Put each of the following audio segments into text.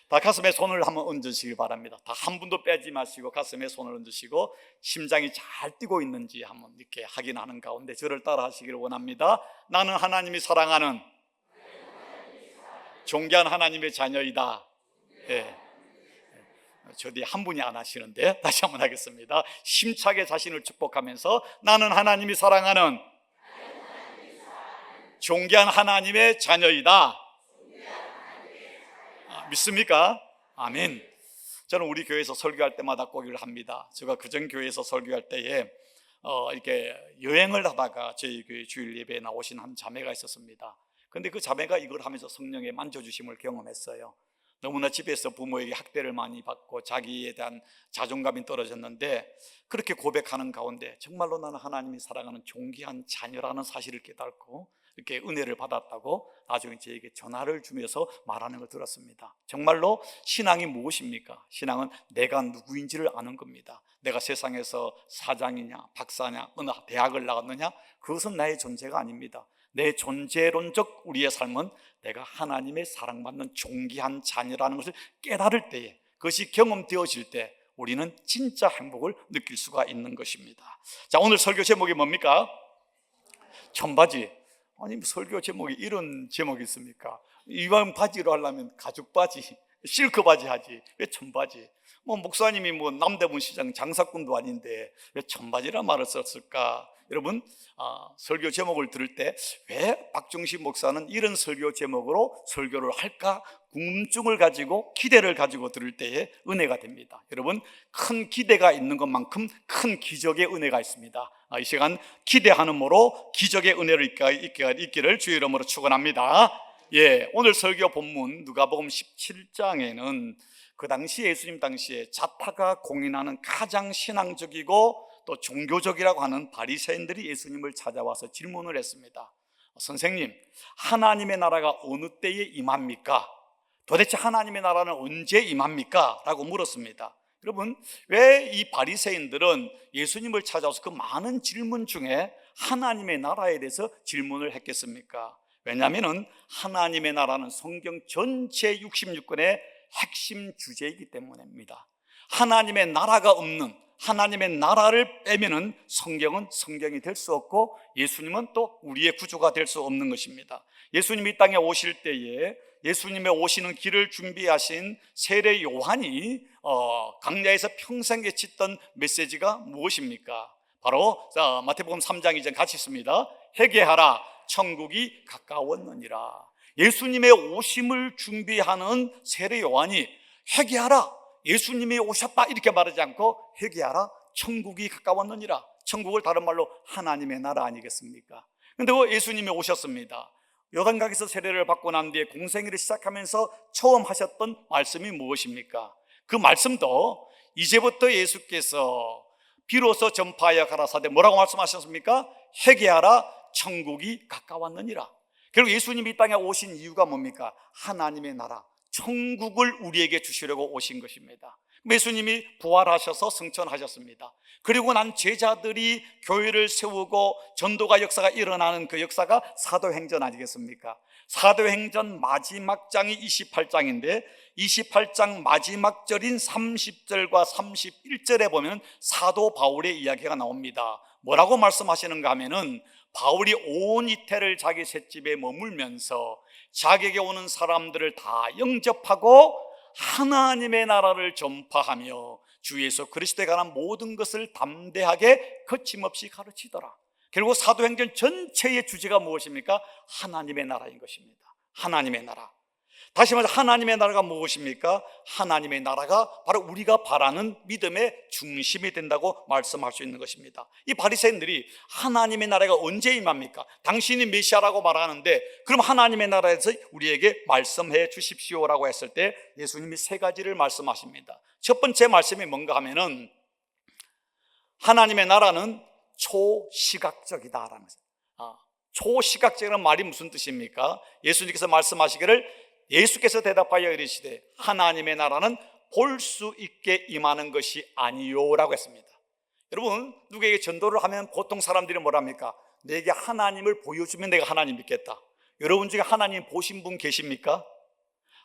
다 가슴에 손을 한번 얹으시기 바랍니다. 다 한 분도 빼지 마시고 가슴에 손을 얹으시고 심장이 잘 뛰고 있는지 한번 이렇게 확인하는 가운데 저를 따라 하시기를 원합니다. 나는 하나님이 사랑하는 존귀한 하나님의 자녀이다. 예. 저 뒤에 한 분이 안 하시는데 다시 한번 하겠습니다. 힘차게 자신을 축복하면서 나는 하나님이 사랑하는 존귀한 하나님의 자녀이다. 믿습니까? 아멘. 저는 우리 교회에서 설교할 때마다 꼭 이걸 합니다. 제가 그전 교회에서 설교할 때에 이렇게 여행을 하다가 저희 교회 주일 예배에 나오신 한 자매가 있었습니다. 근데 그 자매가 이걸 하면서 성령의 만져주심을 경험했어요. 너무나 집에서 부모에게 학대를 많이 받고 자기에 대한 자존감이 떨어졌는데 그렇게 고백하는 가운데 정말로 나는 하나님이 사랑하는 존귀한 자녀라는 사실을 깨닫고 이렇게 은혜를 받았다고 나중에 저에게 전화를 주면서 말하는 걸 들었습니다. 정말로 신앙이 무엇입니까? 신앙은 내가 누구인지를 아는 겁니다. 내가 세상에서 사장이냐 박사냐 어느 대학을 나갔느냐 그것은 나의 존재가 아닙니다. 내 존재론적 우리의 삶은 내가 하나님의 사랑받는 존귀한 자녀라는 것을 깨달을 때에 그것이 경험되어질 때 우리는 진짜 행복을 느낄 수가 있는 것입니다. 자, 오늘 설교 제목이 뭡니까? 청바지. 아니 설교 제목이 이런 제목이 있습니까? 이왕 바지로 하려면 가죽 바지, 실크 바지 하지 왜 청바지? 목사님이 남대문 시장 장사꾼도 아닌데 왜 청바지란 말을 썼을까? 여러분 설교 제목을 들을 때 왜 박정식 목사는 이런 설교 제목으로 설교를 할까? 궁금증을 가지고 기대를 가지고 들을 때에 은혜가 됩니다. 여러분 큰 기대가 있는 것만큼 큰 기적의 은혜가 있습니다. 이 시간 기대하는 모로 기적의 은혜를 있기를 주의 이름으로 축원합니다. 예, 오늘 설교 본문 누가복음 17장에는 그 당시 예수님 당시에 자타가 공인하는 가장 신앙적이고 또 종교적이라고 하는 바리새인들이 예수님을 찾아와서 질문을 했습니다. 선생님, 하나님의 나라가 어느 때에 임합니까? 도대체 하나님의 나라는 언제 임합니까? 라고 물었습니다. 여러분, 왜 이 바리새인들은 예수님을 찾아와서 그 많은 질문 중에 하나님의 나라에 대해서 질문을 했겠습니까? 왜냐하면 하나님의 나라는 성경 전체 66권의 핵심 주제이기 때문입니다. 하나님의 나라가 없는 하나님의 나라를 빼면은 성경은 성경이 될 수 없고 예수님은 또 우리의 구주가 될 수 없는 것입니다. 예수님이 이 땅에 오실 때에 예수님의 오시는 길을 준비하신 세례 요한이 강야에서 평생 외쳤던 메시지가 무엇입니까? 바로 마태복음 3장 이전 같이 있습니다. 회개하라 천국이 가까웠느니라. 예수님의 오심을 준비하는 세례 요한이 회개하라 예수님이 오셨다 이렇게 말하지 않고 회개하라 천국이 가까웠느니라. 천국을 다른 말로 하나님의 나라 아니겠습니까? 그런데 예수님이 오셨습니다. 요단강에서 세례를 받고 난 뒤에 공생애를 시작하면서 처음 하셨던 말씀이 무엇입니까? 그 말씀도 이제부터 예수께서 비로소 전파하여 가라사대 뭐라고 말씀하셨습니까? 회개하라 천국이 가까웠느니라. 그리고 예수님이 이 땅에 오신 이유가 뭡니까? 하나님의 나라 천국을 우리에게 주시려고 오신 것입니다. 예수님이 부활하셔서 승천하셨습니다. 그리고 난 제자들이 교회를 세우고 전도가 역사가 일어나는 그 역사가 사도행전 아니겠습니까? 사도행전 마지막 장이 28장인데 28장 마지막 절인 30절과 31절에 보면 사도 바울의 이야기가 나옵니다. 뭐라고 말씀하시는가 하면은 바울이 온 이태를 자기 셋집에 머물면서 자기에게 오는 사람들을 다 영접하고 하나님의 나라를 전파하며 주 예수 그리스도에 관한 모든 것을 담대하게 거침없이 가르치더라. 결국 사도행전 전체의 주제가 무엇입니까? 하나님의 나라인 것입니다. 하나님의 나라. 다시 말해서 하나님의 나라가 무엇입니까? 하나님의 나라가 바로 우리가 바라는 믿음의 중심이 된다고 말씀할 수 있는 것입니다. 이 바리새인들이 하나님의 나라가 언제 임합니까? 당신이 메시아라고 말하는데 그럼 하나님의 나라에서 우리에게 말씀해 주십시오라고 했을 때 예수님이 세 가지를 말씀하십니다. 첫 번째 말씀이 뭔가 하면은 하나님의 나라는 초시각적이다라는 것입니다. 초시각적이라는 말이 무슨 뜻입니까? 예수님께서 말씀하시기를 예수께서 대답하여 이르시되 하나님의 나라는 볼 수 있게 임하는 것이 아니요라고 했습니다. 여러분 누구에게 전도를 하면 보통 사람들이 뭐랍니까? 내게 하나님을 보여주면 내가 하나님 믿겠다. 여러분 중에 하나님 보신 분 계십니까?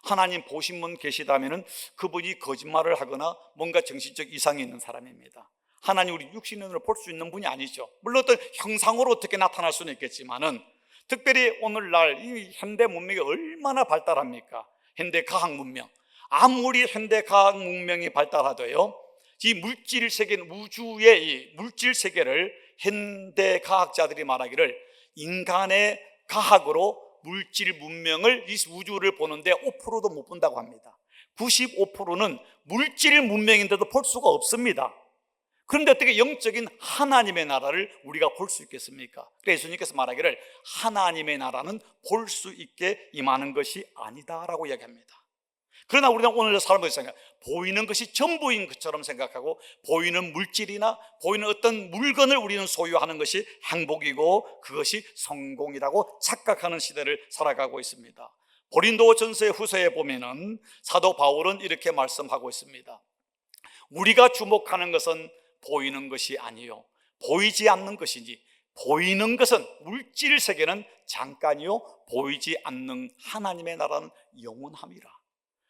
하나님 보신 분 계시다면 그분이 거짓말을 하거나 뭔가 정신적 이상이 있는 사람입니다. 하나님 우리 육신으로 볼 수 있는 분이 아니죠. 물론 어떤 형상으로 어떻게 나타날 수는 있겠지만은, 특별히 오늘날 이 현대 문명이 얼마나 발달합니까? 현대 과학 문명. 아무리 현대 과학 문명이 발달하도요, 이 물질 세계, 우주의 이 물질 세계를 현대 과학자들이 말하기를 인간의 과학으로 물질 문명을, 이 우주를 보는데 5%도 못 본다고 합니다. 95%는 물질 문명인데도 볼 수가 없습니다. 그런데 어떻게 영적인 하나님의 나라를 우리가 볼 수 있겠습니까? 그래서 예수님께서 말하기를 하나님의 나라는 볼 수 있게 임하는 것이 아니다라고 이야기합니다. 그러나 우리는 오늘 삶을 생각, 보이는 것이 전부인 것처럼 생각하고, 보이는 물질이나 보이는 어떤 물건을 우리는 소유하는 것이 행복이고 그것이 성공이라고 착각하는 시대를 살아가고 있습니다. 고린도전서 후서에 보면은 사도 바울은 이렇게 말씀하고 있습니다. 우리가 주목하는 것은 보이는 것이 아니요 보이지 않는 것이지, 보이는 것은, 물질 세계는 잠깐이요 보이지 않는 하나님의 나라는 영원함이라.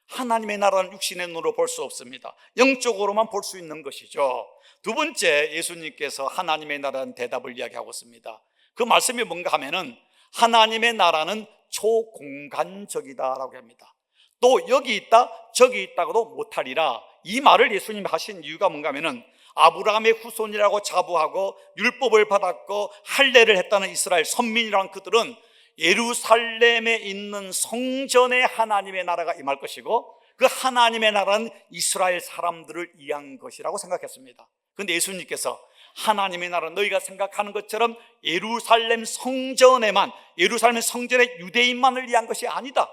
하나님의 나라는 육신의 눈으로 볼 수 없습니다. 영적으로만 볼 수 있는 것이죠. 두 번째, 예수님께서 하나님의 나라는 대답을 이야기하고 있습니다. 그 말씀이 뭔가 하면은 하나님의 나라는 초공간적이다라고 합니다. 또 여기 있다 저기 있다고도 못하리라. 이 말을 예수님이 하신 이유가 뭔가 하면은 아브라함의 후손이라고 자부하고 율법을 받았고 할례를 했다는 이스라엘 선민이란 그들은 예루살렘에 있는 성전에 하나님의 나라가 임할 것이고, 그 하나님의 나라는 이스라엘 사람들을 위한 것이라고 생각했습니다. 그런데 예수님께서 하나님의 나라는 너희가 생각하는 것처럼 예루살렘 성전에만, 예루살렘 성전의 유대인만을 위한 것이 아니다.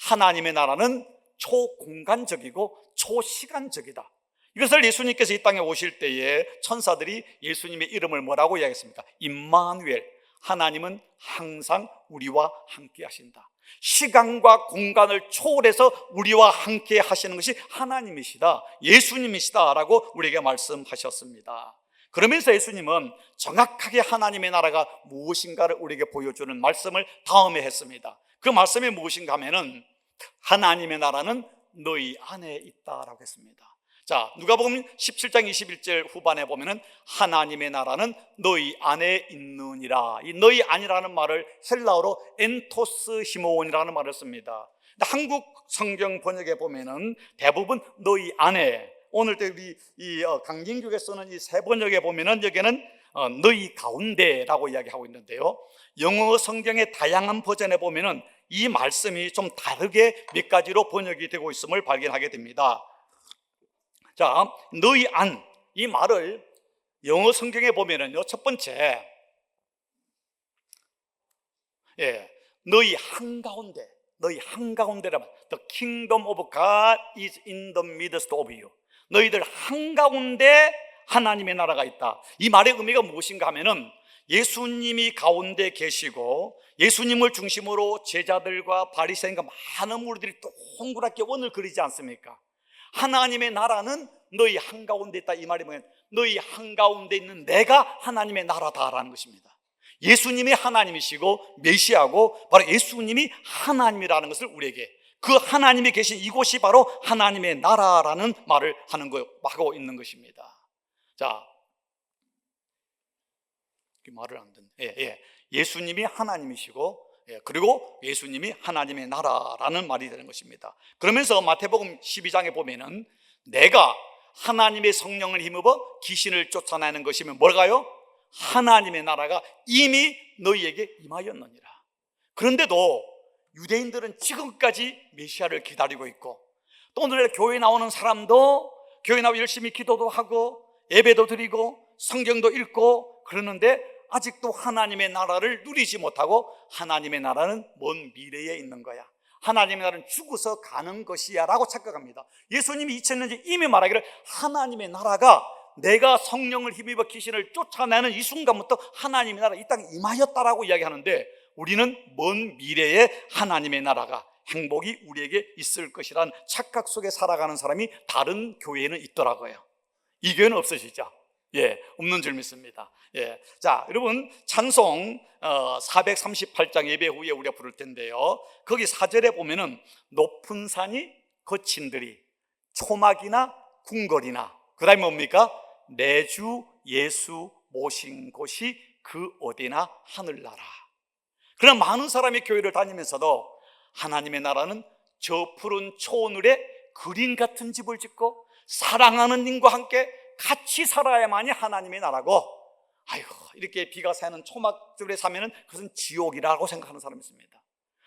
하나님의 나라는 초공간적이고 초시간적이다. 이것을 예수님께서 이 땅에 오실 때에 천사들이 예수님의 이름을 뭐라고 이야기했습니까? 임마누엘, 하나님은 항상 우리와 함께 하신다. 시간과 공간을 초월해서 우리와 함께 하시는 것이 하나님이시다, 예수님이시다 라고 우리에게 말씀하셨습니다. 그러면서 예수님은 정확하게 하나님의 나라가 무엇인가를 우리에게 보여주는 말씀을 다음에 했습니다. 그 말씀이 무엇인가 하면은 하나님의 나라는 너희 안에 있다라고 했습니다. 자, 누가복음 17장 21절 후반에 보면은 하나님의 나라는 너희 안에 있느니라. 이 너희 안이라는 말을 헬라어로 엔토스 히모온이라는 말을 씁니다. 한국 성경 번역에 보면은 대부분 너희 안에, 오늘 우리 강진교에 쓰는 이 새 번역에 보면은 여기는 너희 가운데라고 이야기하고 있는데요, 영어 성경의 다양한 버전에 보면은 이 말씀이 좀 다르게 몇 가지로 번역이 되고 있음을 발견하게 됩니다. 자, 너희 안, 이 말을 영어 성경에 보면은요, 첫 번째, 너희 한가운데, 너희 한가운데라면 The kingdom of God is in the midst of you. 너희들 한가운데 하나님의 나라가 있다. 이 말의 의미가 무엇인가 하면은 예수님이 가운데 계시고 예수님을 중심으로 제자들과 바리새인과 많은 무리들이 동그랗게 원을 그리지 않습니까? 하나님의 나라는 너희 한가운데 있다. 이 말이 뭐냐면 너희 한가운데 있는 내가 하나님의 나라다라는 것입니다. 예수님이 하나님이시고 메시아고 바로 예수님이 하나님이라는 것을 우리에게, 그 하나님이 계신 이곳이 바로 하나님의 나라라는 말을 하고 있는 것입니다. 자, 말을 안 듣네. 예수님이 하나님이시고 그리고 예수님이 하나님의 나라라는 말이 되는 것입니다. 그러면서 마태복음 12장에 보면은 내가 하나님의 성령을 힘입어 귀신을 쫓아내는 것이면 뭘까요? 하나님의 나라가 이미 너희에게 임하였느니라. 그런데도 유대인들은 지금까지 메시아를 기다리고 있고, 또 오늘 교회 나오는 사람도 교회 나와 열심히 기도도 하고 예배도 드리고 성경도 읽고 그러는데 아직도 하나님의 나라를 누리지 못하고 하나님의 나라는 먼 미래에 있는 거야, 하나님의 나라는 죽어서 가는 것이야 라고 착각합니다. 예수님이 2000년 전에 이미 말하기를 하나님의 나라가 내가 성령을 힘입어 귀신을 쫓아내는 이 순간부터 하나님의 나라 이 땅에 임하였다라고 이야기하는데, 우리는 먼 미래에 하나님의 나라가, 행복이 우리에게 있을 것이란 착각 속에 살아가는 사람이 다른 교회에는 있더라고요. 이 교회는 없으시죠? 없는 줄 믿습니다. 자, 여러분 찬송 438장 예배 후에 우리가 부를 텐데요, 거기 4절에 보면은 높은 산이 거친들이 초막이나 궁궐이나, 그 다음에 뭡니까? 내 주 예수 모신 곳이 그 어디나 하늘나라. 그런 많은 사람이 교회를 다니면서도 하나님의 나라는 저 푸른 초원울에 그림 같은 집을 짓고 사랑하는 님과 함께 같이 살아야만이 하나님의 나라고, 아이고 이렇게 비가 새는 초막들에 사면은 그것은 지옥이라고 생각하는 사람이 있습니다.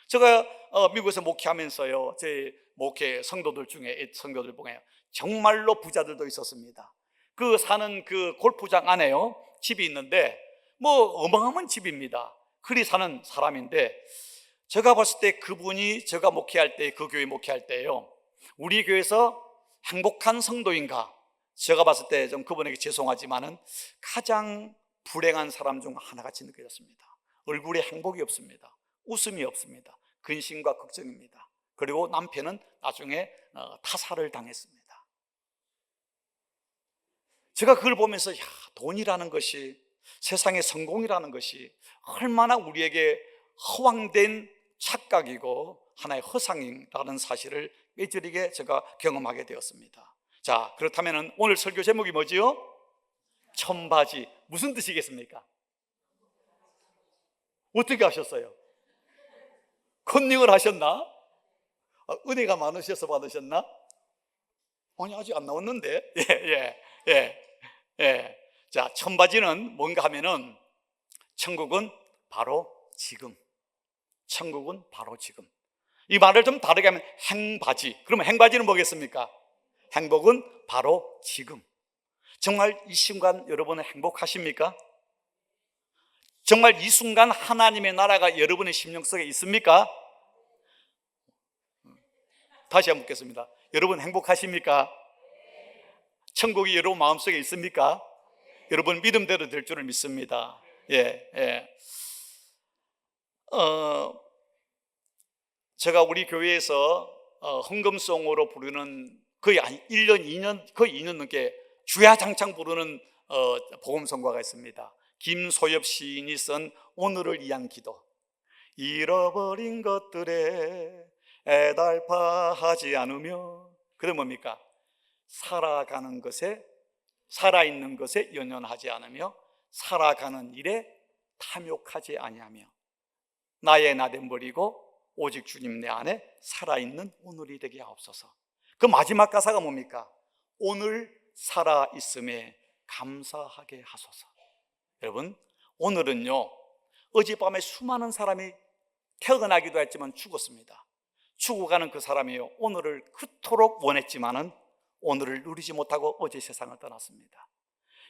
제가 미국에서 목회하면서요, 제 목회 성도들 중에 성도들 보면 정말로 부자들도 있었습니다. 그 사는 그 골프장 안에요 집이 있는데 뭐 어마어마한 집입니다. 그리 사는 사람인데, 제가 봤을 때 그분이 제가 목회할 때, 그 교회 목회할 때요, 우리 교회에서 행복한 성도인가, 제가 봤을 때 좀 그분에게 죄송하지만은 가장 불행한 사람 중 하나같이 느껴졌습니다. 얼굴에 행복이 없습니다. 웃음이 없습니다. 근심과 걱정입니다. 그리고 남편은 나중에 타살을 당했습니다. 제가 그걸 보면서 돈이라는 것이, 세상의 성공이라는 것이 얼마나 우리에게 허황된 착각이고 하나의 허상이라는 사실을 뼈저리게 제가 경험하게 되었습니다. 자, 그렇다면 오늘 설교 제목이 뭐지요? 청바지. 무슨 뜻이겠습니까? 어떻게 하셨어요? 컨닝을 하셨나? 은혜가 많으셔서 받으셨나? 아니, 아직 안 나왔는데. 자, 청바지는 뭔가 하면은 천국은 바로 지금. 천국은 바로 지금. 이 말을 좀 다르게 하면 행바지. 그러면 행바지는 뭐겠습니까? 행복은 바로 지금. 정말 이 순간 여러분은 행복하십니까? 정말 이 순간 하나님의 나라가 여러분의 심령 속에 있습니까? 다시 한번 묻겠습니다. 여러분 행복하십니까? 천국이 여러분 마음속에 있습니까? 여러분 믿음대로 될 줄을 믿습니다. 제가 우리 교회에서 헌금송으로 부르는 거의 1년, 2년, 거의 2년 넘게 주야장창 부르는 복음성가가 있습니다. 김소엽 시인이 쓴 오늘을 위한 기도. 잃어버린 것들에 애달파하지 않으며, 그게 뭡니까? 살아가는 것에, 살아있는 것에 연연하지 않으며 살아가는 일에 탐욕하지 아니하며 나의 나됨 버리고 오직 주님 내 안에 살아있는 오늘이 되게 하옵소서. 그 마지막 가사가 뭡니까? 오늘 살아있음에 감사하게 하소서. 여러분, 오늘은요, 어젯밤에 수많은 사람이 태어나기도 했지만 죽었습니다. 죽어가는 그 사람이요, 오늘을 그토록 원했지만은 오늘을 누리지 못하고 어제 세상을 떠났습니다.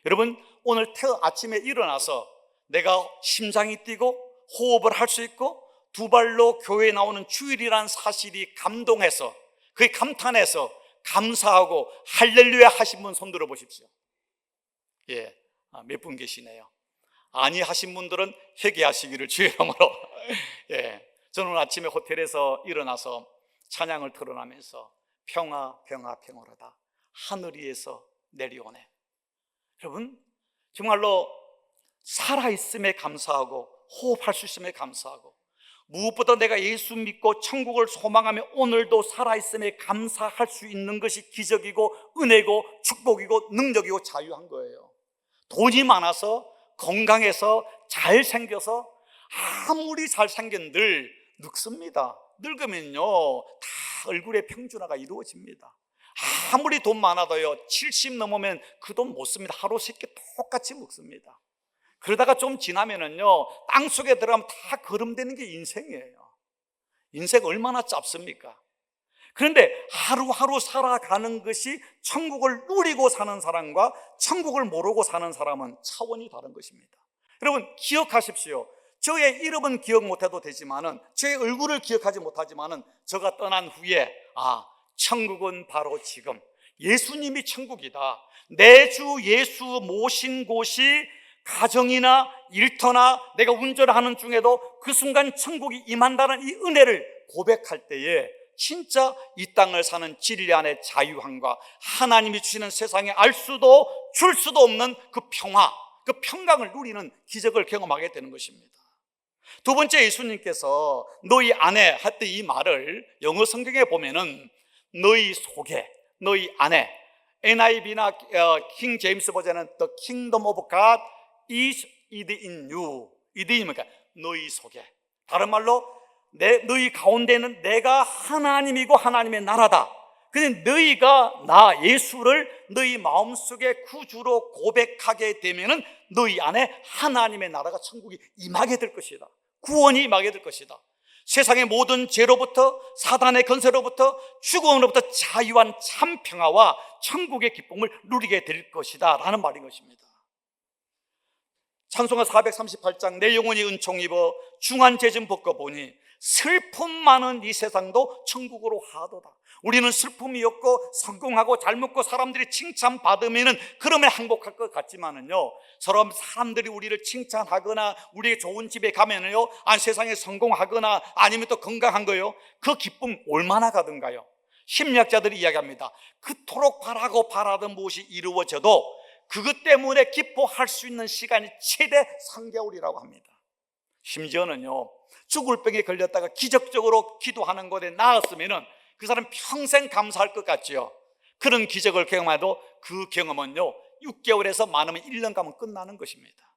여러분, 오늘 아침에 일어나서 내가 심장이 뛰고 호흡을 할 수 있고 두 발로 교회에 나오는 주일이라는 사실이 감동해서, 그게 감탄해서 감사하고 할렐루야 하신 분 손 들어 보십시오. 몇 분 계시네요. 아니 하신 분들은 회개하시기를 주의 이름으로. 저는 오늘 아침에 호텔에서 일어나서 찬양을 틀어나면서 평화 평화 평화로다 하늘 위에서 내려오네. 여러분, 정말로 살아있음에 감사하고 호흡할 수 있음에 감사하고, 무엇보다 내가 예수 믿고 천국을 소망하며 오늘도 살아있음에 감사할 수 있는 것이 기적이고 은혜고 축복이고 능력이고 자유한 거예요. 돈이 많아서 건강해서 잘생겨서 아무리 잘생긴들 늙습니다. 늙으면요 다 얼굴에 평준화가 이루어집니다. 아무리 돈 많아도요 70 넘으면 그 돈 못 씁니다. 하루 세끼 똑같이 먹습니다. 그러다가 좀 지나면은요 땅속에 들어가면 다 거름되는 게 인생이에요. 인생 얼마나 짧습니까? 그런데 하루하루 살아가는 것이 천국을 누리고 사는 사람과 천국을 모르고 사는 사람은 차원이 다른 것입니다. 여러분 기억하십시오. 저의 이름은 기억 못해도 되지만은, 저의 얼굴을 기억하지 못하지만은, 저가 떠난 후에 천국은 바로 지금, 예수님이 천국이다, 내 주 예수 모신 곳이 가정이나 일터나 내가 운전하는 중에도 그 순간 천국이 임한다는 이 은혜를 고백할 때에 진짜 이 땅을 사는 진리 안의 자유함과 하나님이 주시는 세상에 알 수도 줄 수도 없는 그 평화, 그 평강을 누리는 기적을 경험하게 되는 것입니다. 두 번째, 예수님께서 너희 안에 했던 이 말을 영어 성경에 보면은 너희 속에, 너희 안에, NIV나 킹 제임스 버전은 The kingdom of God is in you. 이디니까 너희 속에, 다른 말로 너희 가운데는 내가 하나님이고 하나님의 나라다. 근데 너희가 나 예수를 너희 마음속에 구주로 고백하게 되면은 너희 안에 하나님의 나라가, 천국이 임하게 될 것이다. 구원이 임하게 될 것이다. 세상의 모든 죄로부터, 사단의 건세로부터, 죽음으로부터 자유한 참 평화와 천국의 기쁨을 누리게 될 것이다 라는 말인 것입니다. 찬송가 438장 내 영혼이 은총 입어 중한 죄좀 벗겨보니 슬픔 많은 이 세상도 천국으로 하도다. 우리는 슬픔이 없고 성공하고 잘 먹고 사람들이 칭찬받으면 그러면 행복할 것 같지만은요, 사람들이 우리를 칭찬하거나 우리의 좋은 집에 가면은요, 세상에 성공하거나 아니면 또 건강한 거요, 그 기쁨 얼마나 가든가요. 심리학자들이 이야기합니다. 그토록 바라던 무엇이 이루어져도 그것 때문에 기뻐할 수 있는 시간이 최대 3개월이라고 합니다. 심지어는요, 죽을 병에 걸렸다가 기적적으로 기도하는 곳에 나았으면은 그 사람 평생 감사할 것 같죠. 그런 기적을 경험해도 그 경험은요, 6개월에서 많으면 1년 가면 끝나는 것입니다.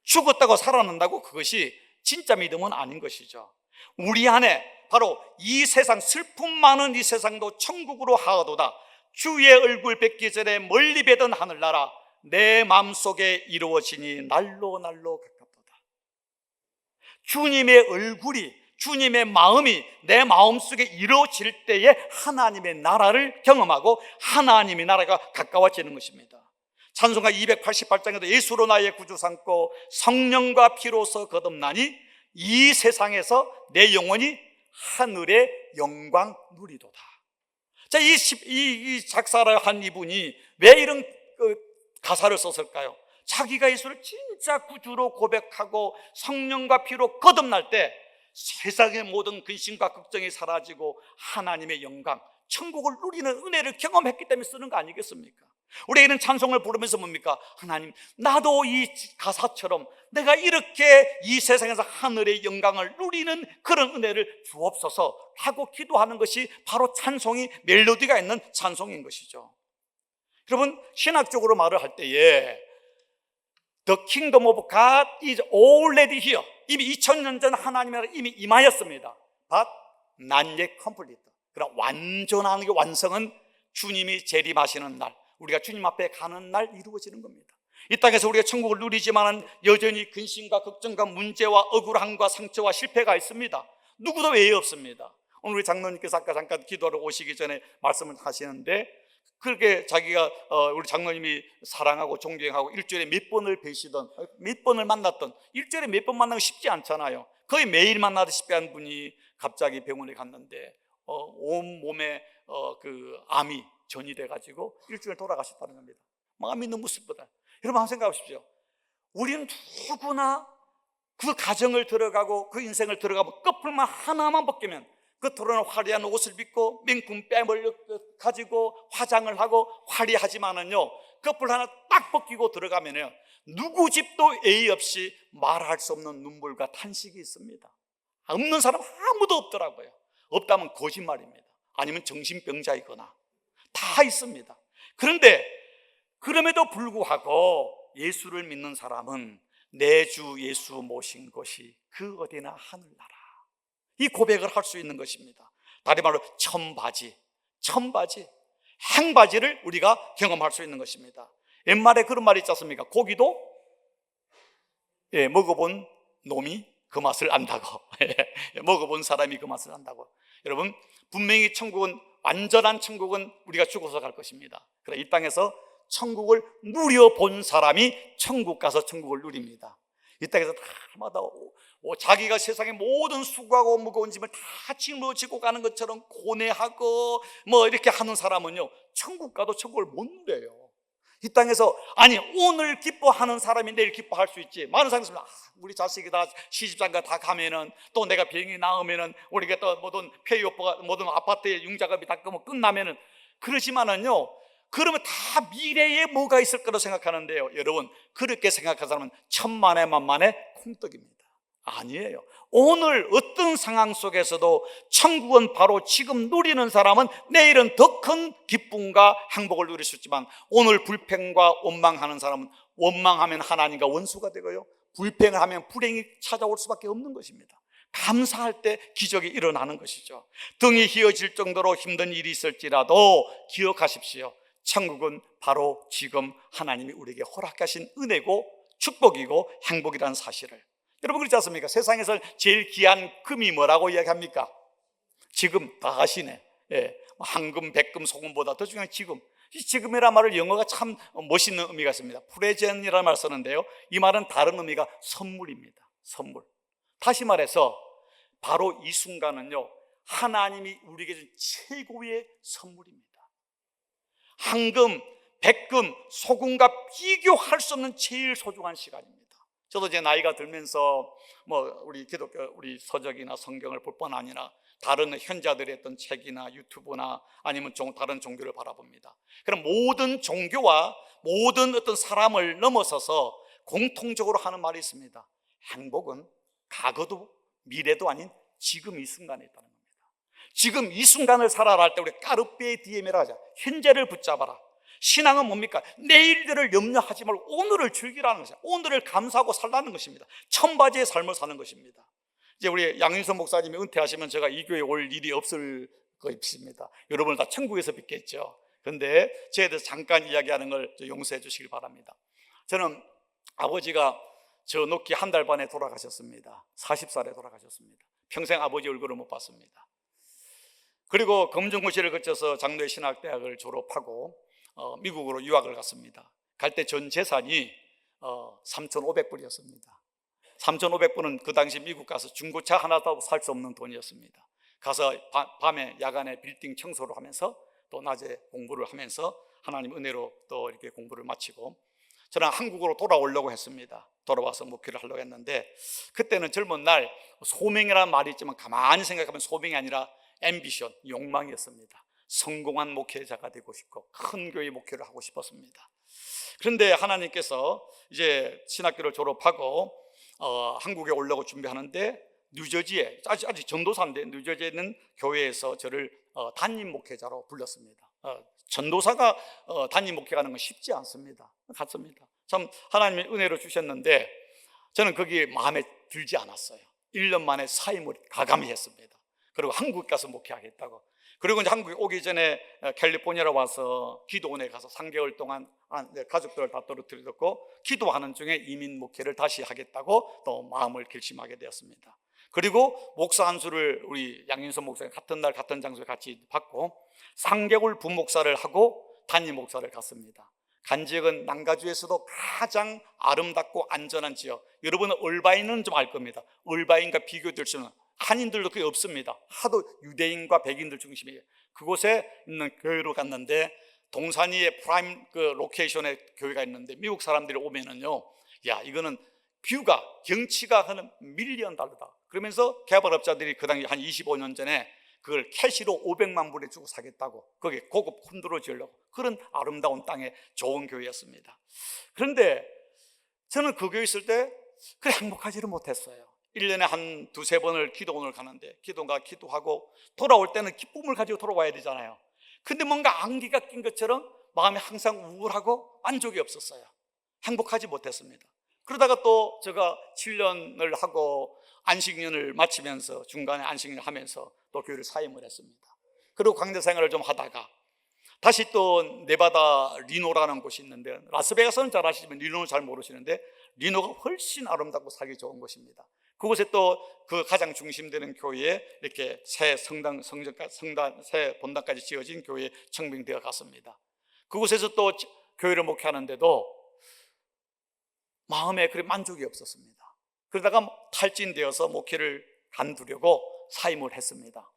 죽었다고 살아난다고 그것이 진짜 믿음은 아닌 것이죠. 우리 안에 바로 이 세상, 슬픔 많은 이 세상도 천국으로 하도다. 주의 얼굴 뵙기 전에 멀리 뵈던 하늘나라 내 마음속에 이루어지니 날로 날로 가깝도다. 주님의 얼굴이, 주님의 마음이 내 마음속에 이루어질 때에 하나님의 나라를 경험하고 하나님의 나라가 가까워지는 것입니다. 찬송가 288장에도 예수로 나의 구주 삼고 성령과 피로서 거듭나니 이 세상에서 내 영혼이 하늘의 영광 누리도다. 자, 이 작사를 한 이분이 왜 이런 가사를 썼을까요? 자기가 예수를 진짜 구주로 고백하고 성령과 피로 거듭날 때 세상의 모든 근심과 걱정이 사라지고 하나님의 영광, 천국을 누리는 은혜를 경험했기 때문에 쓰는 거 아니겠습니까? 우리에게는 찬송을 부르면서 뭡니까? 하나님, 나도 이 가사처럼 내가 이렇게 이 세상에서 하늘의 영광을 누리는 그런 은혜를 주옵소서 하고 기도하는 것이 바로 찬송이, 멜로디가 있는 찬송인 것이죠. 여러분, 신학적으로 말을 할 때에 The kingdom of God is already here. 이미 2000년 전 하나님의 나라가 이미 임하였습니다. But not yet complete. 그러나 완전한 게, 완성은 주님이 재림하시는 날, 우리가 주님 앞에 가는 날 이루어지는 겁니다. 이 땅에서 우리가 천국을 누리지만 여전히 근심과 걱정과 문제와 억울함과 상처와 실패가 있습니다. 누구도 외에 없습니다. 오늘 우리 장로님께서 아까 잠깐 기도하러 오시기 전에 말씀을 하시는데, 그렇게 자기가 우리 장로님이 사랑하고 존경하고 일주일에 몇 번을 뵈시던, 몇 번을 만났던, 일주일에 몇 번 만나기 쉽지 않잖아요. 거의 매일 만나다시피 한 분이 갑자기 병원에 갔는데 온 몸에 그 암이 전이 돼가지고 일주일 돌아가셨다는 겁니다. 마음이 너무 슬프다. 여러분 한번 생각해 보십시오. 우리는 누구나 그 가정을 들어가고 그 인생을 들어가면 끝풀만 하나만 벗기면, 겉으로는 화려한 옷을 입고 명품 뺨을 가지고 화장을 하고 화려하지만은요, 끝풀 하나 딱 벗기고 들어가면요, 누구 집도 예의 없이 말할 수 없는 눈물과 탄식이 있습니다. 없는 사람 아무도 없더라고요. 없다면 거짓말입니다. 아니면 정신병자이거나 다 있습니다. 그런데 그럼에도 불구하고 예수를 믿는 사람은 내 주 예수 모신 것이 그 어디나 하늘나라, 이 고백을 할 수 있는 것입니다. 다른 말로 천바지, 행바지를 우리가 경험할 수 있는 것입니다. 옛말에 그런 말이 있지 않습니까? 고기도 먹어본 놈이 그 맛을 안다고. 먹어본 사람이 그 맛을 안다고. 여러분, 분명히 천국은, 완전한 천국은 우리가 죽어서 갈 것입니다. 그러나 이 땅에서 천국을 누려본 사람이 천국 가서 천국을 누립니다. 이 땅에서 다마다 자기가 세상의 모든 수고하고 무거운 짐을 다 짊어지고 가는 것처럼 고뇌하고 뭐 이렇게 하는 사람은요, 천국 가도 천국을 못 누려요. 이 땅에서 아니 오늘 기뻐하는 사람이 내일 기뻐할 수 있지. 많은 사람들이 우리 자식이 다 시집장가 다 가면은 또 내가 병이 나으면은 우리가 또 모든 폐유업보가 모든 아파트의 융자금이 다 끝나면은 그러지만은요, 그러면 다 미래에 뭐가 있을 거라고 생각하는데요, 여러분 그렇게 생각하는 사람은 천만에 만만에 콩떡입니다. 아니에요. 오늘 어떤 상황 속에서도 천국은 바로 지금 누리는 사람은 내일은 더 큰 기쁨과 행복을 누릴 수 있지만, 오늘 불평과 원망하는 사람은 원망하면 하나님과 원수가 되고요, 불평을 하면 불행이 찾아올 수밖에 없는 것입니다. 감사할 때 기적이 일어나는 것이죠. 등이 휘어질 정도로 힘든 일이 있을지라도 기억하십시오. 천국은 바로 지금 하나님이 우리에게 허락하신 은혜고 축복이고 행복이라는 사실을. 여러분 그렇지 않습니까? 세상에서 제일 귀한 금이 뭐라고 이야기합니까? 지금 다 아시네. 예, 황금, 백금, 소금보다 더 중요한 지금. 이 지금이라는 말을 영어가 참 멋있는 의미가 있습니다. 프레젠이라는 말을 쓰는데요, 이 말은 다른 의미가 선물입니다. 선물. 다시 말해서 바로 이 순간은요, 하나님이 우리에게 준 최고의 선물입니다. 황금, 백금, 소금과 비교할 수 없는 제일 소중한 시간입니다. 저도 제 나이가 들면서 우리 기독교 우리 서적이나 성경을 볼 뿐 아니라 다른 현자들의 어떤 책이나 유튜브나 아니면 다른 종교를 바라봅니다. 그럼 모든 종교와 모든 어떤 사람을 넘어서서 공통적으로 하는 말이 있습니다. 행복은 과거도 미래도 아닌 지금 이 순간에 있다는 겁니다. 지금 이 순간을 살아라 할 때 우리 까르페 디엠이라 하자. 현재를 붙잡아라. 신앙은 뭡니까? 내일들을 염려하지 말고 오늘을 즐기라는 것이야. 오늘을 감사하고 살라는 것입니다. 청바지의 삶을 사는 것입니다. 이제 우리 양윤선 목사님이 은퇴하시면 제가 이 교회에 올 일이 없을 것입니다. 여러분을 다 천국에서 뵙겠죠. 그런데 저에 대해서 잠깐 이야기하는 걸 용서해 주시길 바랍니다. 저는 아버지가 저 놓기 한 달 반에 돌아가셨습니다. 40살에 돌아가셨습니다. 평생 아버지 얼굴을 못 봤습니다. 그리고 검정고시를 거쳐서 장로의 신학대학을 졸업하고 미국으로 유학을 갔습니다. 갈 때 전 재산이 3,500불이었습니다. 3,500불은 그 당시 미국 가서 중고차 하나도 살 수 없는 돈이었습니다. 가서 밤에 야간에 빌딩 청소를 하면서 또 낮에 공부를 하면서 하나님 은혜로 또 이렇게 공부를 마치고 저는 한국으로 돌아오려고 했습니다. 돌아와서 목회를 하려고 했는데, 그때는 젊은 날 소명이라는 말이 있지만 가만히 생각하면 소명이 아니라 앰비션, 욕망이었습니다. 성공한 목회자가 되고 싶고 큰 교회 목회를 하고 싶었습니다. 그런데 하나님께서 이제 신학교를 졸업하고 한국에 오려고 준비하는데 뉴저지에 아직 전도사인데 뉴저지에 있는 교회에서 저를 담임 목회자로 불렀습니다. 전도사가 담임 목회하는 건 쉽지 않습니다. 갔습니다. 참 하나님의 은혜로 주셨는데 저는 거기 마음에 들지 않았어요. 1년 만에 사임을 가감히 했습니다. 그리고 한국 가서 목회하겠다고. 그리고 이제 한국에 오기 전에 캘리포니아로 와서 기도원에 가서 3개월 동안 가족들을 다 떨어뜨렸고 기도하는 중에 이민 목회를 다시 하겠다고 또 마음을 결심하게 되었습니다. 그리고 목사 안수를 우리 양윤선 목사님 같은 날 같은 장소에 같이 받고 3개월 부목사를 하고 담임 목사를 갔습니다. 간 지역은 남가주에서도 가장 아름답고 안전한 지역. 여러분은 얼바인은 좀 알 겁니다. 얼바인과 비교될 수 있는 한인들도 거의 없습니다. 하도 유대인과 백인들 중심이에요. 그곳에 있는 교회로 갔는데 동산이의 프라임 로케이션에 교회가 있는데 미국 사람들이 오면은요, 야 이거는 뷰가 경치가 한 $1,000,000다. 그러면서 개발업자들이 그 당시 한 25년 전에 그걸 캐시로 500만 불에 주고 사겠다고 거기에 고급 콘도로 지으려고 그런 아름다운 땅에 좋은 교회였습니다. 그런데 저는 그 교회 있을 때 그래 행복하지를 못했어요. 1년에 한 2-3번을 기도원을 가는데 기도하고 돌아올 때는 기쁨을 가지고 돌아와야 되잖아요. 근데 뭔가 안개가 낀 것처럼 마음이 항상 우울하고 만족이 없었어요. 행복하지 못했습니다. 그러다가 또 제가 7년을 하고 안식년을 마치면서 중간에 안식년을 하면서 또 교회를 사임을 했습니다. 그리고 강대 생활을 좀 하다가 다시 또 네바다 리노라는 곳이 있는데, 라스베가스는 잘 아시지만 리노는 잘 모르시는데 리노가 훨씬 아름답고 살기 좋은 곳입니다. 그곳에 또 그 가장 중심되는 교회에 이렇게 새 성당, 새 본당까지 지어진 교회에 청빙되어 갔습니다. 그곳에서 또 교회를 목회하는데도 마음에 그리 만족이 없었습니다. 그러다가 탈진되어서 목회를 간두려고 사임을 했습니다.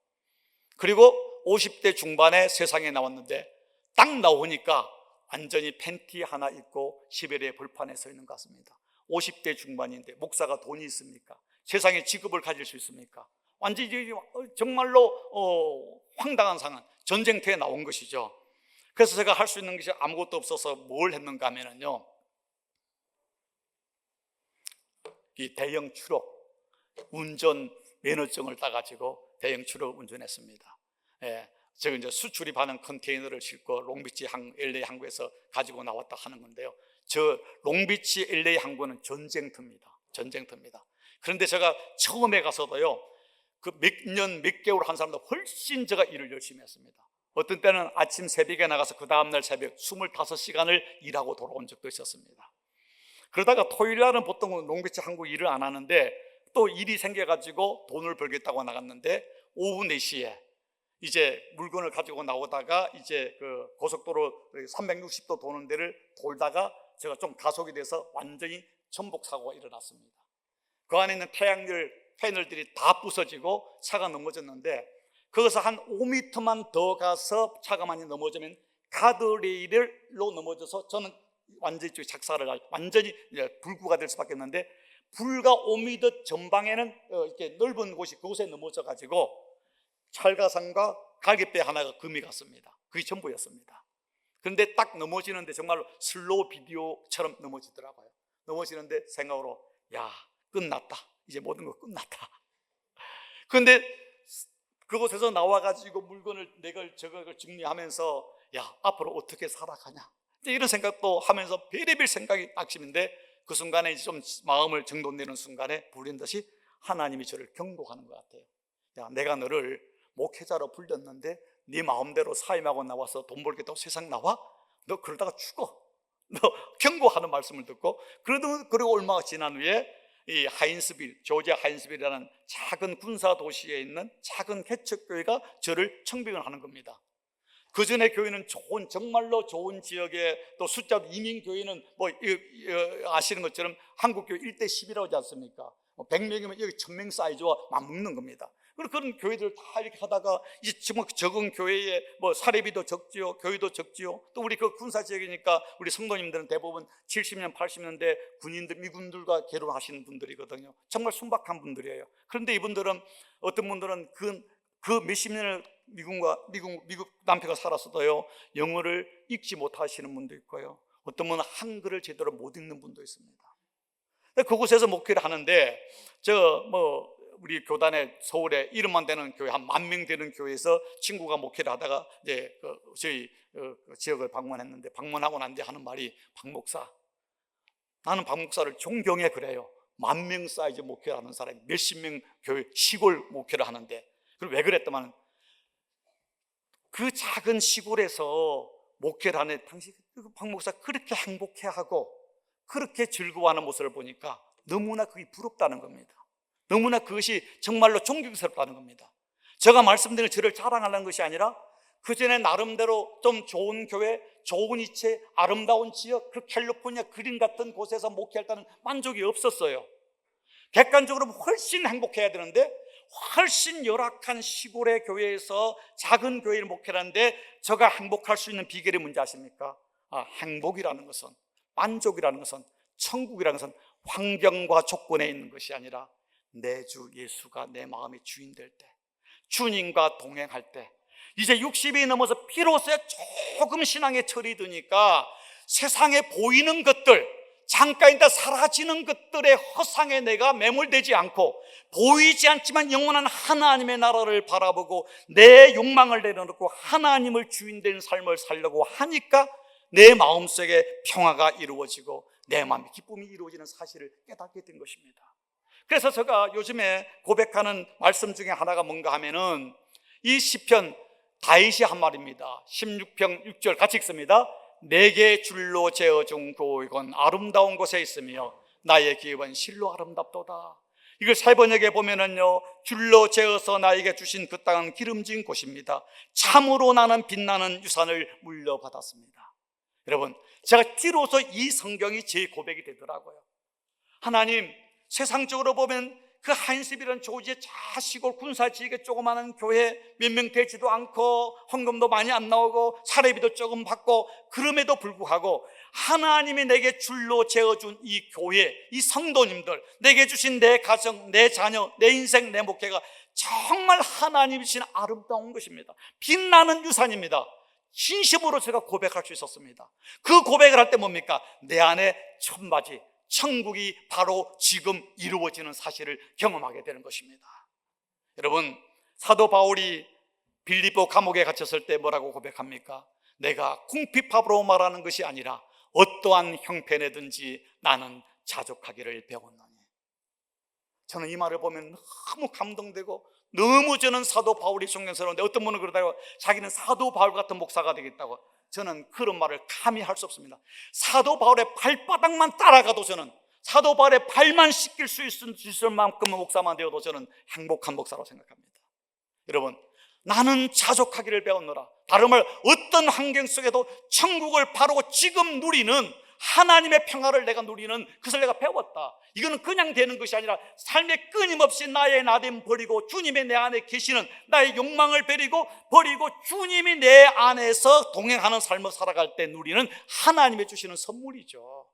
그리고 50대 중반에 세상에 나왔는데 딱 나오니까 완전히 팬티 하나 입고 시베리아 벌판에 서 있는 것 같습니다. 50대 중반인데 목사가 돈이 있습니까? 세상에 직업을 가질 수 있습니까? 완전히 정말로 황당한 상황, 전쟁터에 나온 것이죠. 그래서 제가 할 수 있는 것이 아무것도 없어서 뭘 했는가 하면요, 이 대형 트럭 운전 면허증을 따가지고 대형 트럭 운전했습니다. 제가 이제 수출입하는 컨테이너를 싣고 롱비치 LA 항구에서 가지고 나왔다 하는 건데요, 저 롱비치 LA 항구는 전쟁터입니다. 그런데 제가 처음에 가서도요, 그 몇 년 몇 개월 한 사람도 훨씬 제가 일을 열심히 했습니다. 어떤 때는 아침 새벽에 나가서 그 다음날 새벽 25시간을 일하고 돌아온 적도 있었습니다. 그러다가 토요일 날은 보통 롱비치 항구 일을 안 하는데 또 일이 생겨가지고 돈을 벌겠다고 나갔는데 오후 4시에 이제 물건을 가지고 나오다가 이제 그 고속도로 360도 도는 데를 돌다가 제가 좀 가속이 돼서 완전히 전복 사고가 일어났습니다. 그 안에 있는 태양열 패널들이 다 부서지고 차가 넘어졌는데, 거기서 한 5m만 더 가서 차가 많이 넘어지면 가드레일로 넘어져서 저는 완전히 작사를 완전히 불구가 될 수밖에 없는데, 불과 5m 전방에는 이렇게 넓은 곳이 그곳에 넘어져 가지고 찰가상과 갈기뼈 하나가 금이 갔습니다. 그게 전부였습니다. 그런데 딱 넘어지는데 정말로 슬로우 비디오처럼 넘어지더라고요. 넘어지는데 생각으로, 야, 끝났다, 이제 모든 거 끝났다. 그런데 그곳에서 나와가지고 물건을 내걸 저걸 정리하면서, 야, 앞으로 어떻게 살아가냐, 이런 생각도 하면서 별의별 생각이 낙심인데, 그 순간에 좀 마음을 정돈내는 순간에 불린 듯이 하나님이 저를 경고하는 것 같아요. 야, 내가 너를 목회자로 불렸는데 네 마음대로 사임하고 나와서 돈 벌겠다고 세상 나와? 너 그러다가 죽어. 너 경고하는 말씀을 듣고, 그리고 얼마가 지난 후에 이 하인스빌, 조지아 하인스빌이라는 작은 군사 도시에 있는 작은 개척교회가 저를 청빙을 하는 겁니다. 그 전에 교회는 정말로 좋은 지역에, 또 숫자도 이민교회는 아시는 것처럼 한국교회 1대10이라고 하지 않습니까? 100명이면 여기 1000명 사이즈와 맞먹는 겁니다. 그런 교회들 다 이렇게 하다가 이제 적은 교회에 사례비도 적지요, 교회도 적지요. 또 우리 그 군사 지역이니까 우리 성도님들은 대부분 70년, 80년대 미군들과 결혼하시는 분들이거든요. 정말 순박한 분들이에요. 그런데 이분들은, 어떤 분들은 그 몇십 년을 미국 남편과 살았어도요, 영어를 읽지 못하시는 분도 있고요, 어떤 분은 한글을 제대로 못 읽는 분도 있습니다. 그곳에서 목회를 하는데, 우리 교단에 서울에 이름만 되는 교회, 한 10,000명 되는 교회에서 친구가 목회를 하다가 이제 저희 지역을 방문했는데, 방문하고 난 뒤에 하는 말이, 박 목사, 나는 박 목사를 존경해. 그래요. 10,000명 사이즈 목회를 하는 사람이 몇십 명 교회 시골 목회를 하는데, 그리고 왜 그랬더만, 그 작은 시골에서 목회를 하는 당시 박 목사 그렇게 행복해하고 그렇게 즐거워하는 모습을 보니까 너무나 그게 부럽다는 겁니다. 너무나 그것이 정말로 존경스럽다는 겁니다. 제가 말씀드린 저를 자랑하는 것이 아니라, 그 전에 나름대로 좀 좋은 교회, 좋은 이체, 아름다운 지역, 그 캘리포니아 그린 같은 곳에서 목회할 때는 만족이 없었어요. 객관적으로 훨씬 행복해야 되는데, 훨씬 열악한 시골의 교회에서 작은 교회를 목회하는데 제가 행복할 수 있는 비결이 뭔지 아십니까? 행복이라는 것은, 만족이라는 것은, 천국이라는 것은 환경과 조건에 있는 것이 아니라 내 주 예수가 내 마음의 주인 될 때, 주님과 동행할 때, 이제 60이 넘어서 비로소 조금 신앙의 철이 드니까 세상에 보이는 것들, 잠깐 있다 사라지는 것들의 허상에 내가 매몰되지 않고, 보이지 않지만 영원한 하나님의 나라를 바라보고 내 욕망을 내려놓고 하나님을 주인 되는 삶을 살려고 하니까 내 마음속에 평화가 이루어지고 내 마음의 기쁨이 이루어지는 사실을 깨닫게 된 것입니다. 그래서 제가 요즘에 고백하는 말씀 중에 하나가 뭔가 하면은, 이 시편 다윗이 한 말입니다. 16편 6절 같이 읽습니다. 내게 줄로 재어준 고익은 아름다운 곳에 있으며 나의 기업은 실로 아름답도다. 이걸 세 번역에 보면은요, 줄로 재어서 나에게 주신 그 땅은 기름진 곳입니다. 참으로 나는 빛나는 유산을 물려받았습니다. 여러분, 제가 비로소 이 성경이 제 고백이 되더라고요. 하나님, 세상적으로 보면 그 하인스빌이라는 조지의 시골 군사지역의 조그마한 교회, 몇 명 되지도 않고 헌금도 많이 안 나오고 사례비도 조금 받고, 그럼에도 불구하고 하나님이 내게 줄로 재어준 이 교회, 이 성도님들, 내게 주신 내 가정, 내 자녀, 내 인생, 내 목회가 정말 하나님이 주신 아름다운 것입니다. 빛나는 유산입니다. 진심으로 제가 고백할 수 있었습니다. 그 고백을 할 때 뭡니까? 내 안에 천마지, 천국이 바로 지금 이루어지는 사실을 경험하게 되는 것입니다. 여러분, 사도 바울이 빌립보 감옥에 갇혔을 때 뭐라고 고백합니까? 내가 궁핍함으로 말하는 것이 아니라 어떠한 형편에든지 나는 자족하기를 배웠나니. 저는 이 말을 보면 너무 감동되고, 너무 저는 사도 바울이 존경스러운데, 어떤 분은 그러다가 자기는 사도 바울 같은 목사가 되겠다고. 저는 그런 말을 감히 할 수 없습니다. 사도 바울의 발바닥만 따라가도, 저는 사도 바울의 발만 씻길 수 있을 만큼의 목사만 되어도 저는 행복한 목사라고 생각합니다. 여러분, 나는 자족하기를 배웠노라. 다른 말, 어떤 환경 속에도 천국을 바로 지금 누리는 하나님의 평화를 내가 누리는 그것을 내가 배웠다. 이거는 그냥 되는 것이 아니라 삶에 끊임없이 나의 나됨 버리고 주님의 내 안에 계시는 나의 욕망을 버리고 주님이 내 안에서 동행하는 삶을 살아갈 때 누리는 하나님의 주시는 선물이죠.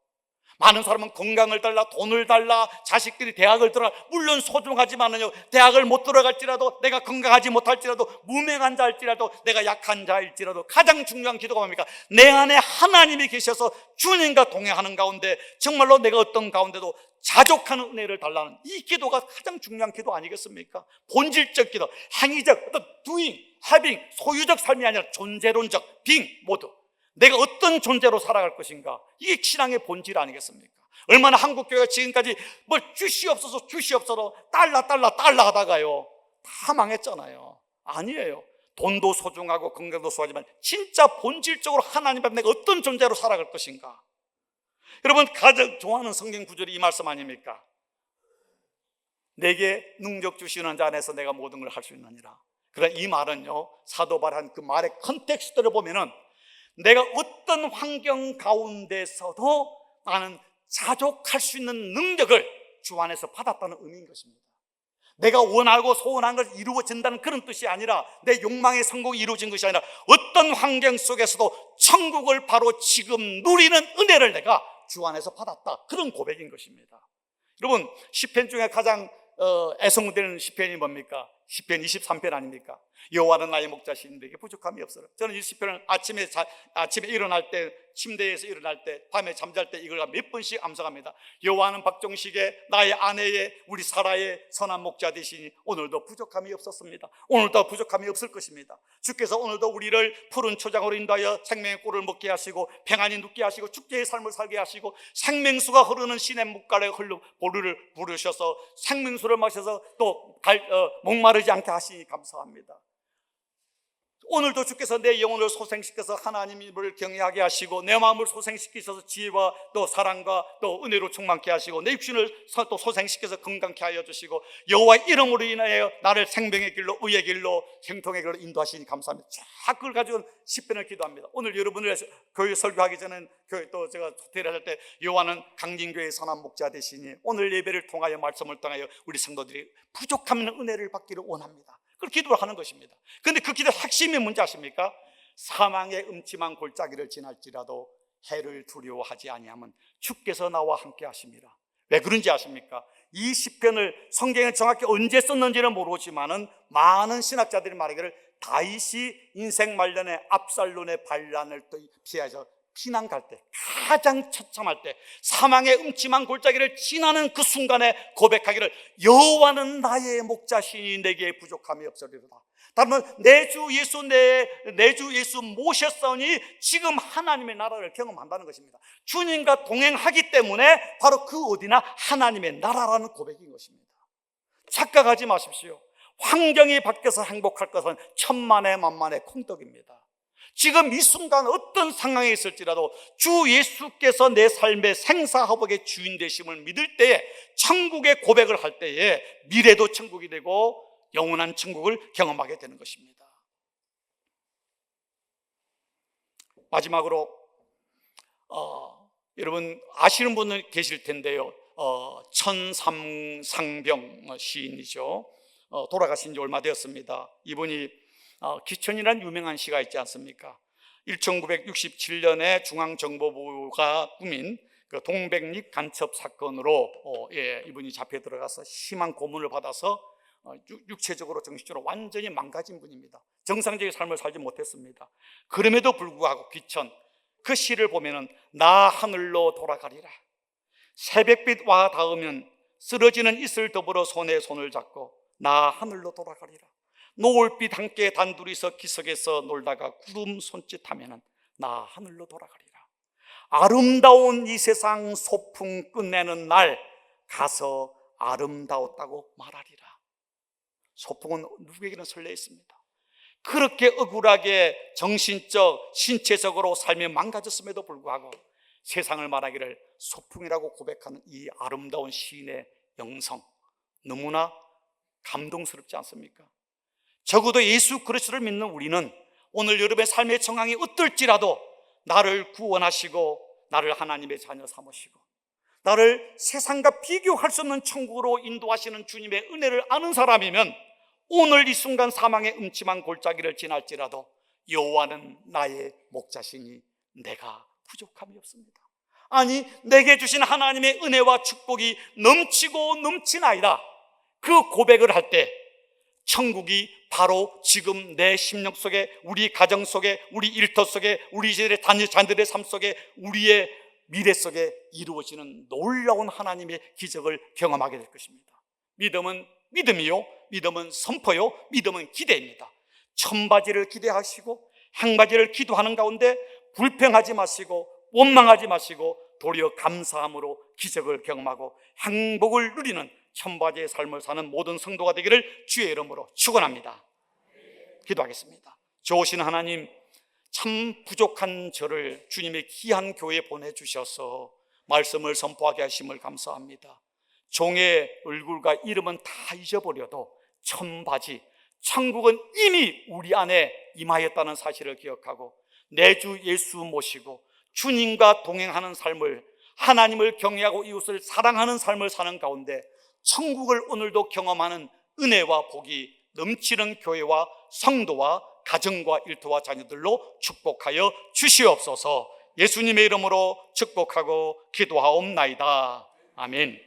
많은 사람은 건강을 달라, 돈을 달라, 자식들이 대학을 들어가, 물론 소중하지만은요, 대학을 못 들어갈지라도, 내가 건강하지 못할지라도, 무명한 자일지라도, 내가 약한 자일지라도, 가장 중요한 기도가 뭡니까? 내 안에 하나님이 계셔서 주님과 동행하는 가운데 정말로 내가 어떤 가운데도 자족하는 은혜를 달라는 이 기도가 가장 중요한 기도 아니겠습니까? 본질적 기도, 행위적, 어떤 doing, having, 소유적 삶이 아니라 존재론적, being 모두 내가 어떤 존재로 살아갈 것인가, 이게 신앙의 본질 아니겠습니까? 얼마나 한국교회가 지금까지 주시옵소서 달라 하다가요 다 망했잖아요. 아니에요. 돈도 소중하고 건강도 소중하지만 진짜 본질적으로 하나님 앞에 내가 어떤 존재로 살아갈 것인가. 여러분, 가장 좋아하는 성경 구절이 이 말씀 아닙니까? 내게 능력 주시는 자 안에서 내가 모든 걸 할 수 있느니라. 그러나 이 말은요, 사도 바울한 그 말의 컨텍스트를 보면은 내가 어떤 환경 가운데서도 나는 자족할 수 있는 능력을 주 안에서 받았다는 의미인 것입니다. 내가 원하고 소원한 것이 이루어진다는 그런 뜻이 아니라, 내 욕망의 성공이 이루어진 것이 아니라 어떤 환경 속에서도 천국을 바로 지금 누리는 은혜를 내가 주 안에서 받았다, 그런 고백인 것입니다. 여러분, 시편 중에 가장 애송되는 시편이 뭡니까? 시편 23편 아닙니까? 여호와는 나의 목자시니 내게 부족함이 없어라. 저는 이 시편을 아침에 일어날 때, 침대에서 일어날 때, 밤에 잠잘 때 이걸 몇 번씩 암송합니다. 여호와는 박종식의, 나의 아내의, 우리 사라의 선한 목자 되시니 오늘도 부족함이 없었습니다. 오늘도 부족함이 없을 것입니다. 주께서 오늘도 우리를 푸른 초장으로 인도하여 생명의 꿀을 먹게 하시고 평안히 눕게 하시고 축제의 삶을 살게 하시고 생명수가 흐르는 시냇 묵가에 보루를 부르셔서 생명수를 마셔서 또 목마르지 않게 하시니 감사합니다. 오늘도 주께서 내 영혼을 소생시켜서 하나님을 경외하게 하시고 내 마음을 소생시키셔서 지혜와 또 사랑과 또 은혜로 충만케 하시고 내 육신을 또 소생시켜서 건강케 하여 주시고 여호와 이름으로 인하여 나를 생명의 길로, 의의 길로, 형통의 길로 인도하시니 감사합니다. 자, 그걸 가지고 시편을 기도합니다. 오늘 여러분을 교회 설교하기 전에 또 제가 호텔에 할 때 여호와는 강진교회의 선한 목자 되시니 오늘 예배를 통하여 말씀을 통하여 우리 성도들이 부족함 있는 은혜를 받기를 원합니다. 그걸 기도를 하는 것입니다. 그런데 그 기도의 핵심이 뭔지 아십니까? 사망의 음침한 골짜기를 지날지라도 해를 두려워하지 아니하면 주께서 나와 함께 하심이라. 왜 그런지 아십니까? 이 시편을 성경에 정확히 언제 썼는지는 모르지만은 많은 신학자들이 말하기를 다윗이 인생 말년에 압살론의 반란을 피해서 피난 갈 때, 가장 처참할 때, 사망의 음침한 골짜기를 지나는 그 순간에 고백하기를 여호와는 나의 목자시니 내게 부족함이 없으리로다. 다른 말, 내 주 예수 모셨으니 지금 하나님의 나라를 경험한다는 것입니다. 주님과 동행하기 때문에 바로 그 어디나 하나님의 나라라는 고백인 것입니다. 착각하지 마십시오. 환경이 바뀌어서 행복할 것은 천만에 만만의 콩떡입니다. 지금 이 순간 어떤 상황에 있을지라도 주 예수께서 내 삶의 생사화복의 주인 되심을 믿을 때에, 천국의 고백을 할 때에 미래도 천국이 되고 영원한 천국을 경험하게 되는 것입니다. 마지막으로 여러분 아시는 분은 계실 텐데요, 천삼상병 시인이죠. 돌아가신 지 얼마 되었습니다. 이분이 기천이라는 유명한 시가 있지 않습니까? 1967년에 중앙정보부가 꾸민 그 동백립 간첩 사건으로 이분이 잡혀 들어가서 심한 고문을 받아서 육체적으로 정신적으로 완전히 망가진 분입니다. 정상적인 삶을 살지 못했습니다. 그럼에도 불구하고 기천 그 시를 보면은 나 하늘로 돌아가리라. 새벽빛 와 닿으면 쓰러지는 이슬 더불어 손에 손을 잡고 나 하늘로 돌아가리라. 노을빛 함께 단둘이서 기슭에서 놀다가 구름 손짓하면은 나 하늘로 돌아가리라. 아름다운 이 세상 소풍 끝내는 날 가서 아름다웠다고 말하리라. 소풍은 누구에게나 설레 있습니다. 그렇게 억울하게 정신적, 신체적으로 삶이 망가졌음에도 불구하고 세상을 말하기를 소풍이라고 고백하는 이 아름다운 시인의 영성, 너무나 감동스럽지 않습니까? 적어도 예수 그리스도를 믿는 우리는 오늘 여러분의 삶의 정황이 어떨지라도 나를 구원하시고 나를 하나님의 자녀 삼으시고 나를 세상과 비교할 수 없는 천국으로 인도하시는 주님의 은혜를 아는 사람이면 오늘 이 순간 사망의 음침한 골짜기를 지날지라도 여호와는 나의 목자시니 내가 부족함이 없습니다. 아니, 내게 주신 하나님의 은혜와 축복이 넘치고 넘치나이다. 그 고백을 할 때 천국이 바로 지금 내 심령 속에, 우리 가정 속에, 우리 일터 속에, 우리 자녀들의 삶 속에, 우리의 미래 속에 이루어지는 놀라운 하나님의 기적을 경험하게 될 것입니다. 믿음은 믿음이요, 믿음은 선포요, 믿음은 기대입니다. 천바지를 기대하시고 행바지를 기도하는 가운데 불평하지 마시고 원망하지 마시고 도리어 감사함으로 기적을 경험하고 행복을 누리는 천바지의 삶을 사는 모든 성도가 되기를 주의 이름으로 축원합니다. 기도하겠습니다. 좋으신 하나님, 참 부족한 저를 주님의 귀한 교회에 보내주셔서 말씀을 선포하게 하심을 감사합니다. 종의 얼굴과 이름은 다 잊어버려도 천바지, 천국은 이미 우리 안에 임하였다는 사실을 기억하고 내 주 예수 모시고 주님과 동행하는 삶을, 하나님을 경외하고 이웃을 사랑하는 삶을 사는 가운데 천국을 오늘도 경험하는 은혜와 복이 넘치는 교회와 성도와 가정과 일터와 자녀들로 축복하여 주시옵소서. 예수님의 이름으로 축복하고 기도하옵나이다. 아멘.